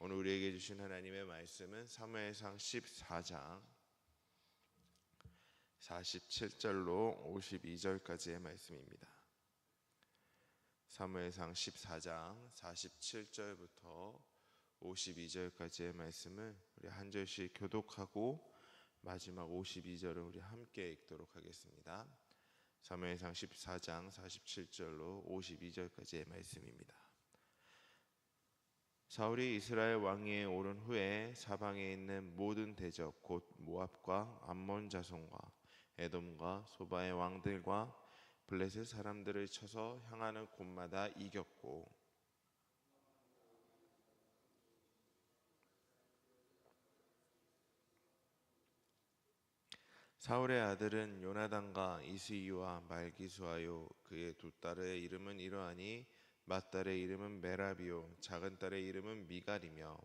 오늘 우리에게 주신 하나님의 말씀은 사무엘상 14장 47절로 52절까지의 말씀입니다. 사무엘상 14장 47절부터 52절까지의 말씀을 우리 한 절씩 교독하고 마지막 52절을 우리 함께 읽도록 하겠습니다. 사무엘상 14장 47절로 52절까지의 말씀입니다. 사울이 이스라엘 왕위에 오른 후에 사방에 있는 모든 대적 곧 모압과 암몬 자손과 에돔과 소바의 왕들과 블레셋 사람들을 쳐서 향하는 곳마다 이겼고, 사울의 아들은 요나단과 이스이와 말기수하요 그의 두 딸의 이름은 이러하니 맏딸의 이름은 메라비요 작은 딸의 이름은 미갈이며,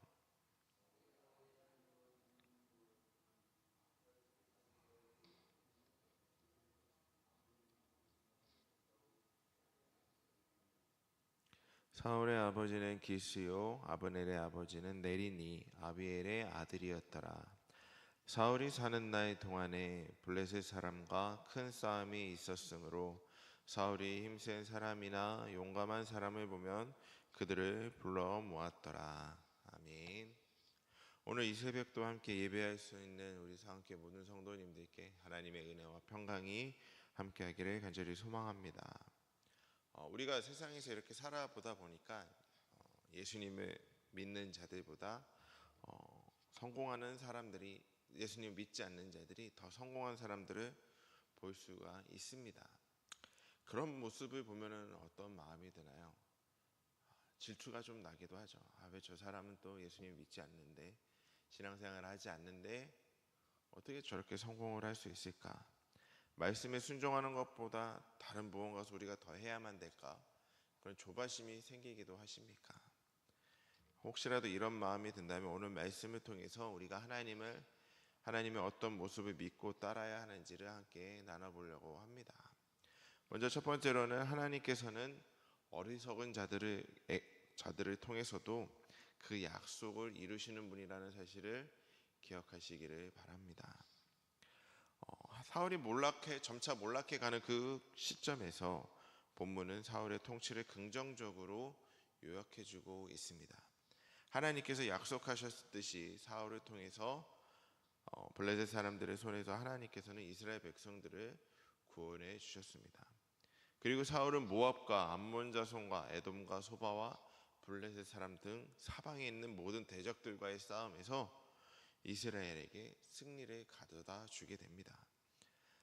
사울의 아버지는 기스요 아브넬의 아버지는 네리니 아비엘의 아들이었더라. 사울이 사는 날 동안에 블레셋 사람과 큰 싸움이 있었으므로 사울이 힘센 사람이나 용감한 사람을 보면 그들을 불러 모았더라. 아멘. 오늘 이 새벽도 함께 예배할 수 있는 우리 사랑교회 모든 성도님들께 하나님의 은혜와 평강이 함께하기를 간절히 소망합니다. 우리가 세상에서 이렇게 살아보다 보니까 예수님을 믿는 자들보다 성공하는 사람들이, 예수님 믿지 않는 자들이 더 성공한 사람들을 볼 수가 있습니다. 그런 모습을 보면은 어떤 마음이 드나요? 질투가 좀 나기도 하죠. 왜 저 사람은 또 예수님 믿지 않는데, 신앙생활을 하지 않는데 어떻게 저렇게 성공을 할 수 있을까? 말씀에 순종하는 것보다 다른 무언가 우리가 더 해야만 될까? 그런 조바심이 생기기도 하십니까? 혹시라도 이런 마음이 든다면 오늘 말씀을 통해서 우리가 하나님의 어떤 모습을 믿고 따라야 하는지를 함께 나눠보려고 합니다. 먼저 첫 번째로는 하나님께서는 어리석은 자들을 통해서도 그 약속을 이루시는 분이라는 사실을 기억하시기를 바랍니다. 사울이 점차 몰락해 가는 그 시점에서 본문은 사울의 통치를 긍정적으로 요약해주고 있습니다. 하나님께서 약속하셨듯이 사울을 통해서 블레셋 사람들의 손에서 하나님께서는 이스라엘 백성들을 구원해 주셨습니다. 그리고 사울은 모압과 암몬 자손과 에돔과 소바와 블레셋 사람 등 사방에 있는 모든 대적들과의 싸움에서 이스라엘에게 승리를 가져다 주게 됩니다.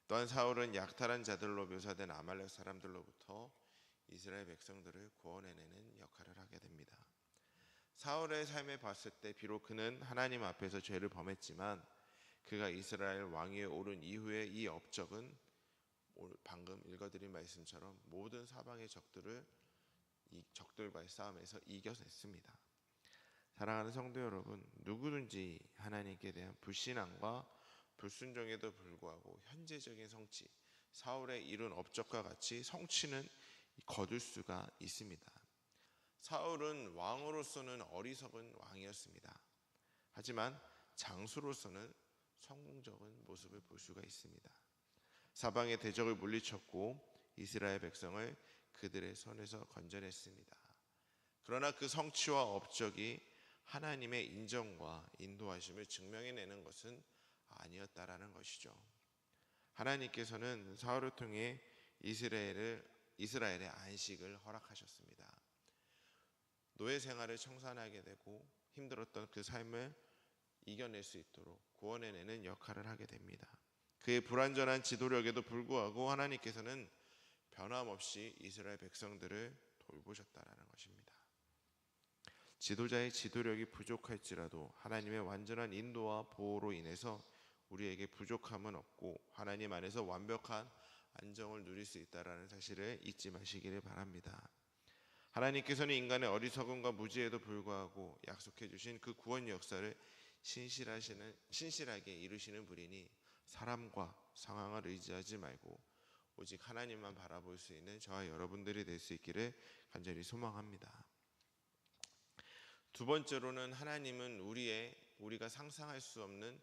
또한 사울은 약탈한 자들로 묘사된 아말렉 사람들로부터 이스라엘 백성들을 구원해내는 역할을 하게 됩니다. 사울의 삶에 봤을 때 비록 그는 하나님 앞에서 죄를 범했지만 그가 이스라엘 왕위에 오른 이후에 이 업적은 방금 읽어드린 말씀처럼 모든 사방의 적들과의 싸움에서 이겨냈습니다. 사랑하는 성도 여러분, 누구든지 하나님께 대한 불신앙과 불순종에도 불구하고 현재적인 성취, 사울의 이룬 업적과 같이 성취는 거둘 수가 있습니다. 사울은 왕으로서는 어리석은 왕이었습니다. 하지만 장수로서는 성공적인 모습을 볼 수가 있습니다. 사방의 대적을 물리쳤고 이스라엘 백성을 그들의 손에서 건져냈습니다. 그러나 그 성취와 업적이 하나님의 인정과 인도하심을 증명해내는 것은 아니었다라는 것이죠. 하나님께서는 사울을 통해 이스라엘의 안식을 허락하셨습니다. 노예 생활을 청산하게 되고 힘들었던 그 삶을 이겨낼 수 있도록 구원해내는 역할을 하게 됩니다. 그의 불완전한 지도력에도 불구하고 하나님께서는 변함없이 이스라엘 백성들을 돌보셨다라는 것입니다. 지도자의 지도력이 부족할지라도 하나님의 완전한 인도와 보호로 인해서 우리에게 부족함은 없고 하나님 안에서 완벽한 안정을 누릴 수 있다는 사실을 잊지 마시기를 바랍니다. 하나님께서는 인간의 어리석음과 무지에도 불구하고 약속해 주신 그 구원 역사를 신실하게 이루시는 분이니 사람과 상황을 의지하지 말고 오직 하나님만 바라볼 수 있는 저와 여러분들이 될 수 있기를 간절히 소망합니다. 두 번째로는 하나님은 우리가 상상할 수 없는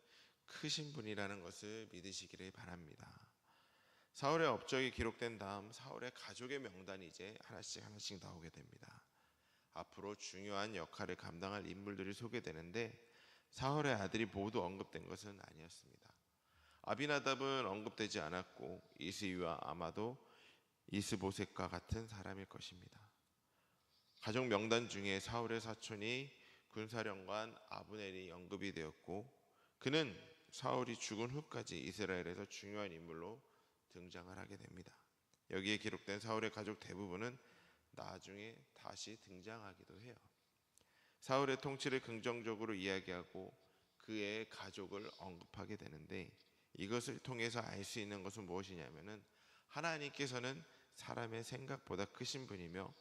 크신 분이라는 것을 믿으시기를 바랍니다. 사울의 업적이 기록된 다음 사울의 가족의 명단이 이제 하나씩 나오게 됩니다. 앞으로 중요한 역할을 감당할 인물들이 소개되는데 사울의 아들이 모두 언급된 것은 아니었습니다. 아비나답은 언급되지 않았고 이스위와 아마도 이스보셋과 같은 사람일 것입니다. 가족 명단 중에 사울의 사촌이 군사령관 아브넬이 언급이 되었고 그는 사울이 죽은 후까지 이스라엘에서 중요한 인물로 등장을 하게 됩니다. 여기에 기록된 사울의 가족 대부분은 나중에 다시 등장하기도 해요. 사울의 통치를 긍정적으로 이야기하고 그의 가족을 언급하게 되는데 이것을 통해서 알 수 있는 것은 무엇이냐면은 하나님께서는 사람의 생각보다 크신 분이며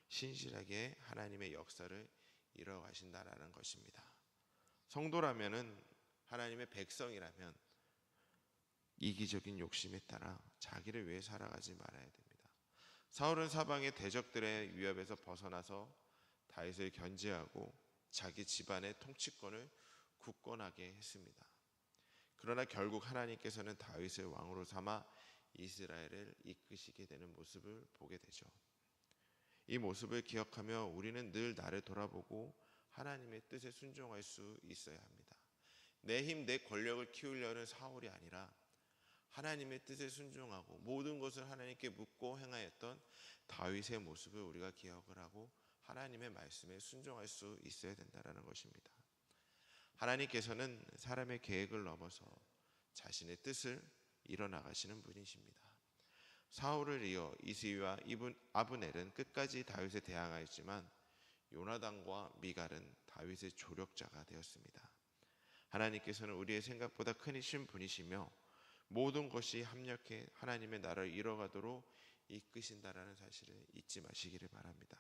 신실하게 하나님의 역사를 이뤄가신다라는 것입니다. 성도라면은 하나님의 백성이라면 이기적인 욕심에 따라 자기를 위해 살아가지 말아야 됩니다. 사울은 사방의 대적들의 위협에서 벗어나서 다윗을 견제하고 자기 집안의 통치권을 굳건하게 했습니다. 그러나 결국 하나님께서는 다윗을 왕으로 삼아 이스라엘을 이끄시게 되는 모습을 보게 되죠. 이 모습을 기억하며 우리는 늘 나를 돌아보고 하나님의 뜻에 순종할 수 있어야 합니다. 내 힘, 내 권력을 키우려는 사울이 아니라 하나님의 뜻에 순종하고 모든 것을 하나님께 묻고 행하였던 다윗의 모습을 우리가 기억을 하고 하나님의 말씀에 순종할 수 있어야 된다는 것입니다. 하나님께서는 사람의 계획을 넘어서 자신의 뜻을 이뤄나가시는 분이십니다. 사울을 이어 이스위와 아브넬은 끝까지 다윗에 대항하였지만 요나단과 미갈은 다윗의 조력자가 되었습니다. 하나님께서는 우리의 생각보다 크신 분이시며 모든 것이 합력해 하나님의 나라를 이뤄가도록 이끄신다라는 사실을 잊지 마시기를 바랍니다.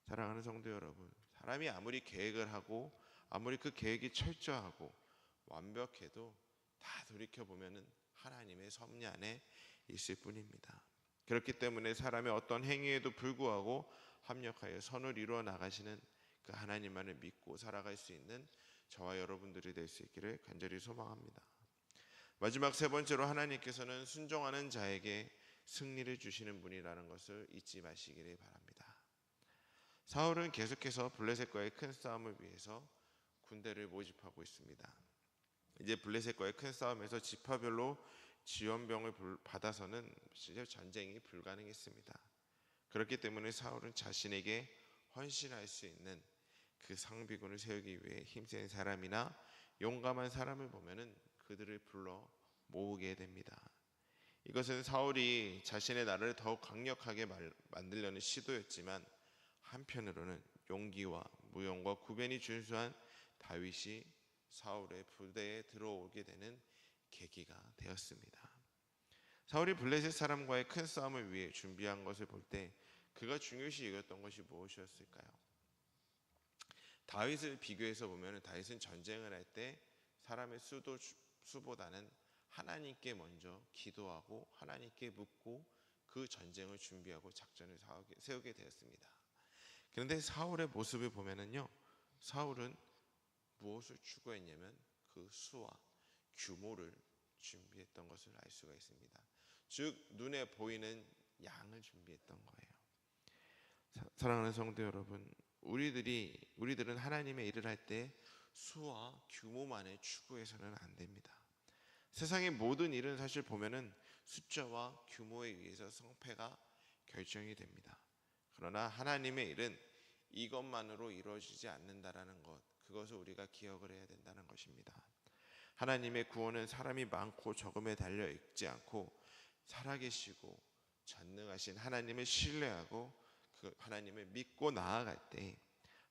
사랑하는 성도 여러분, 사람이 아무리 계획을 하고 아무리 그 계획이 철저하고 완벽해도 다 돌이켜보면 하나님의 섭리 안에 있을 뿐입니다. 그렇기 때문에 사람의 어떤 행위에도 불구하고 합력하여 선을 이루어 나가시는 그 하나님만을 믿고 살아갈 수 있는 저와 여러분들이 될 수 있기를 간절히 소망합니다. 마지막 세 번째로 하나님께서는 순종하는 자에게 승리를 주시는 분이라는 것을 잊지 마시기를 바랍니다. 사울은 계속해서 블레셋과의 큰 싸움을 위해서 군대를 모집하고 있습니다. 이제 블레셋과의 큰 싸움에서 지파별로 지원병을 받아서는 진짜 전쟁이 불가능했습니다. 그렇기 때문에 사울은 자신에게 헌신할 수 있는 그 상비군을 세우기 위해 힘센 사람이나 용감한 사람을 보면은 그들을 불러 모으게 됩니다. 이것은 사울이 자신의 나라를 더욱 강력하게 만들려는 시도였지만 한편으로는 용기와 무용과 구변이 준수한 다윗이 사울의 부대에 들어오게 되는 계기가 되었습니다. 사울이 블레셋 사람과의 큰 싸움을 위해 준비한 것을 볼 때 그가 중요시 여겼던 것이 무엇이었을까요? 다윗을 비교해서 보면 다윗은 전쟁을 할 때 사람의 수보다는 하나님께 먼저 기도하고 하나님께 묻고 그 전쟁을 준비하고 작전을 세우게 되었습니다. 그런데 사울의 모습을 보면은요, 사울은 무엇을 추구했냐면 그 수와 규모를 준비했던 것을 알 수가 있습니다. 즉 눈에 보이는 양을 준비했던 거예요. 사랑하는 성도 여러분, 우리들은 하나님의 일을 할 때 수와 규모만을 추구해서는 안 됩니다. 세상의 모든 일은 사실 보면은 숫자와 규모에 의해서 성패가 결정이 됩니다. 그러나 하나님의 일은 이것만으로 이루어지지 않는다라는 것, 그것을 우리가 기억을 해야 된다는 것입니다. 하나님의 구원은 사람이 많고 적음에 달려 있지 않고 살아계시고 전능하신 하나님을 신뢰하고 그 하나님을 믿고 나아갈 때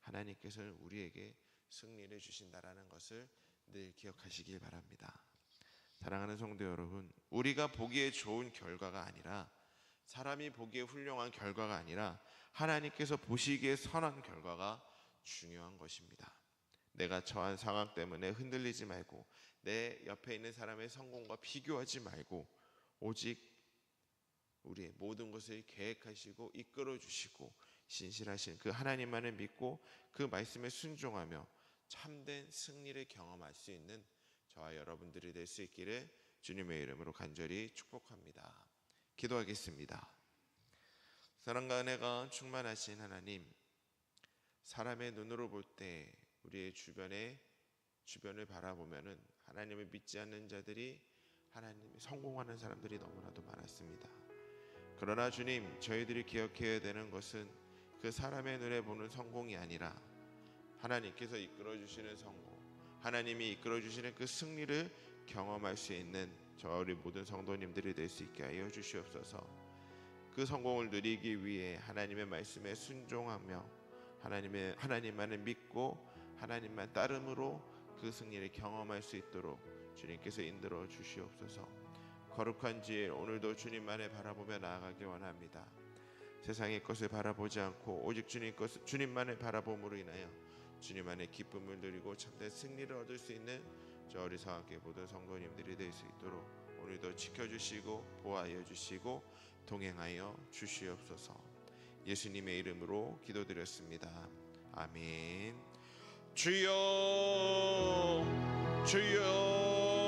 하나님께서는 우리에게 승리를 주신다라는 것을 늘 기억하시길 바랍니다. 사랑하는 성도 여러분, 우리가 보기에 좋은 결과가 아니라 사람이 보기에 훌륭한 결과가 아니라 하나님께서 보시기에 선한 결과가 중요한 것입니다. 내가 처한 상황 때문에 흔들리지 말고 내 옆에 있는 사람의 성공과 비교하지 말고 오직 우리의 모든 것을 계획하시고 이끌어 주시고 신실하신 그 하나님만을 믿고 그 말씀에 순종하며 참된 승리를 경험할 수 있는 저와 여러분들이 될 수 있기를 주님의 이름으로 간절히 축복합니다. 기도하겠습니다. 사랑과 은혜가 충만하신 하나님, 사람의 눈으로 볼 때 우리의 주변을 바라보면은 하나님을 믿지 않는 자들이 하나님이 성공하는 사람들이 너무나도 많았습니다. 그러나 주님, 저희들이 기억해야 되는 것은 그 사람의 눈에 보는 성공이 아니라 하나님께서 이끌어 주시는 성공, 하나님이 이끌어 주시는 그 승리를 경험할 수 있는 저희 모든 성도님들이 될 수 있게 하여 주시옵소서. 그 성공을 누리기 위해 하나님의 말씀에 순종하며 하나님만을 믿고 하나님만 따름으로 그 승리를 경험할 수 있도록 주님께서 인도해 주시옵소서. 거룩한 질 오늘도 주님만을 바라보며 나아가기 원합니다. 세상의 것을 바라보지 않고 오직 주님만을 바라봄으로 인하여 주님만의 기쁨을 누리고 참된 승리를 얻을 수 있는 저 어리석은 함께 모든 성도님들이 될 수 있도록 오늘도 지켜주시고 보호하여 주시고 동행하여 주시옵소서. 예수님의 이름으로 기도드렸습니다. 아멘. 주여 주여